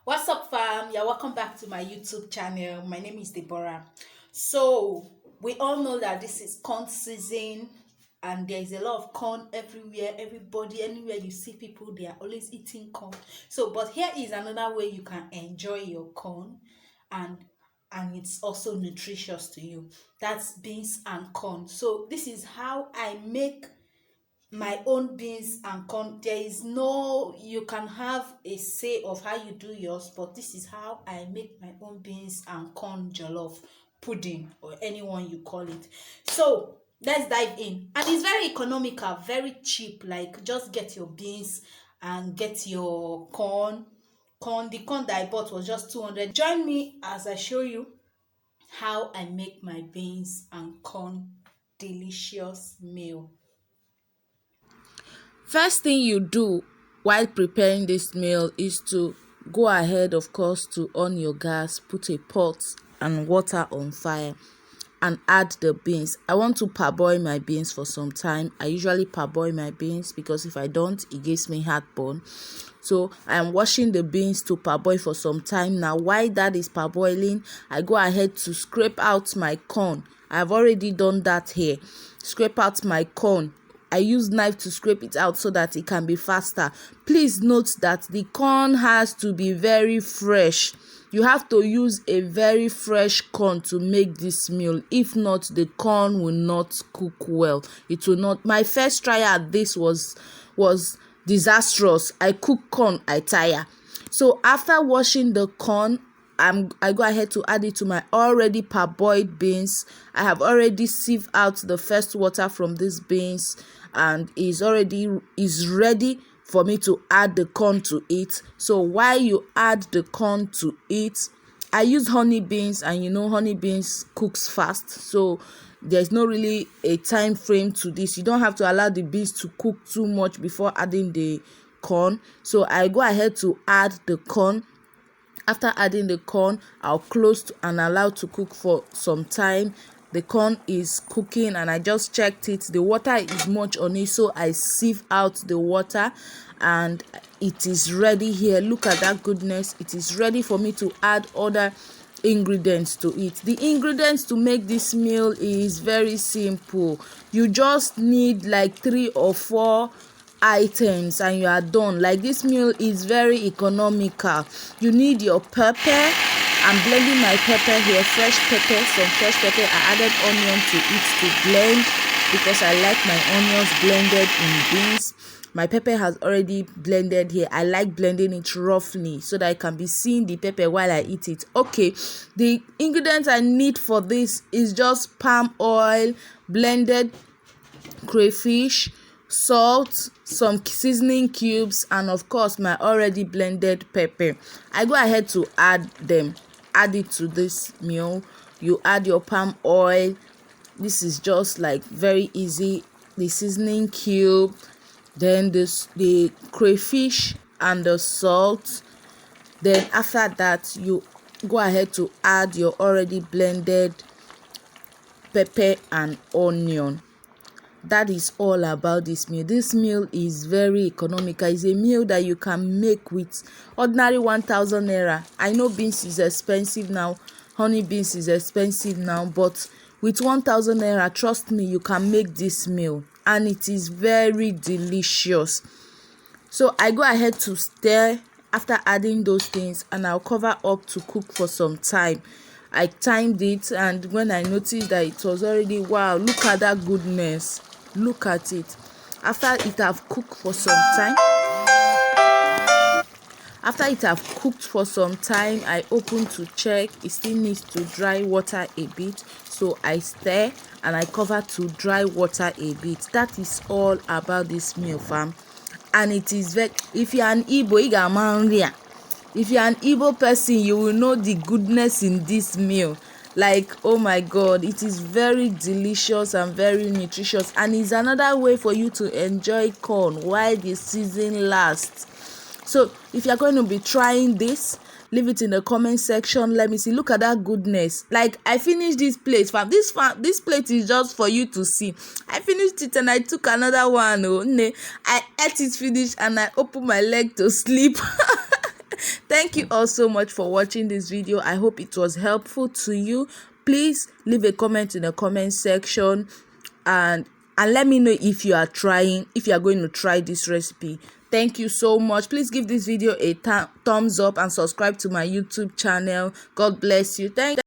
What's up, fam? You're welcome back to my YouTube channel. My name is Deborah. So, we all know that this is corn season, and there is a lot of corn everywhere. Everybody, anywhere you see people, they are always eating corn. So, but here is another way you can enjoy your corn, and it's also nutritious to you. That's beans and corn. So, this is how I make my own beans and corn. There is no, you can have a say of how you do yours, but this is how I make my own beans and corn jollof pudding, or anyone you call it. So let's dive in. And it's very economical, very cheap. Like, just get your beans and get your corn. The corn that I bought was just 200. Join me as I show you how I make my beans and corn delicious meal. First thing you do while preparing this meal is to go ahead, of course, to on your gas, put a pot and water on fire and add the beans. I want to parboil my beans for some time. I usually parboil my beans because if I don't, it gives me heartburn. So I am washing the beans to parboil for some time. Now, while that is parboiling, I go ahead to scrape out my corn. I've already done that here. Scrape out my corn. I use knife to scrape it out so that it can be faster. Please note that the corn has to be very fresh. You have to use a very fresh corn to make this meal. If not, the corn will not cook well. It will not. My first try at this was disastrous. I cook corn, I tire. So after washing the corn, I go ahead to add it to my already parboiled beans. I have already sieved out the first water from these beans, and is ready for me to add the corn to it. So while you add the corn to it, I use honey beans, and you know honey beans cooks fast, so there's no really a time frame to this. You don't have to allow the beans to cook too much before adding the corn. So I go ahead to add the corn. After adding the corn, I'll close and allow to cook for some time. The corn is cooking and I just checked it. The water is much on it, so I sieve out the water and it is ready here. Look at that goodness. It is ready for me to add other ingredients to it. The ingredients to make this meal is very simple. You just need like 3 or 4 items and you are done. Like, this meal is very economical. You need your pepper. I'm blending my pepper here, fresh pepper, some fresh pepper. I added onion to it to blend because I like my onions blended in beans. My pepper has already blended here. I like blending it roughly so that I can be seeing the pepper while I eat it. Okay, the ingredients I need for this is just palm oil, blended crayfish, salt, some seasoning cubes, and of course my already blended pepper. I go ahead to add it to this meal. You add your palm oil. This is just like very easy. The seasoning cube, then the crayfish and the salt. Then after that, you go ahead to add your already blended pepper and onion. That is all about this meal. This meal is very economical. It's a meal that you can make with ordinary 1,000 naira. I know beans is expensive now, honey beans is expensive now, but with 1,000 naira, trust me, you can make this meal and it is very delicious. So I go ahead to stir after adding those things, and I'll cover up to cook for some time. I timed it, and when I noticed that it was already, wow, look at that goodness. Look at it. After it have cooked for some time, I open to check. It still needs to dry water a bit, so I stir and I cover to dry water a bit. That is all about this meal, fam. And it is very, if you're an Igbo, if you're an Igbo person, you will know the goodness in this meal. Like, oh my god, it is very delicious and very nutritious, and it's another way for you to enjoy corn while the season lasts. So if you're going to be trying this, leave it in the comment section. Let me see. Look at that goodness. Like, I finished this plate, fam. This plate is just for you to see. I finished it and I took another one. I ate it finished and I opened my leg to sleep. Thank you all so much for watching this video. I hope it was helpful to you. Please leave a comment in the comment section, and let me know if you are going to try this recipe. Thank you so much. Please give this video a thumbs up and subscribe to my YouTube channel. God bless you. Thank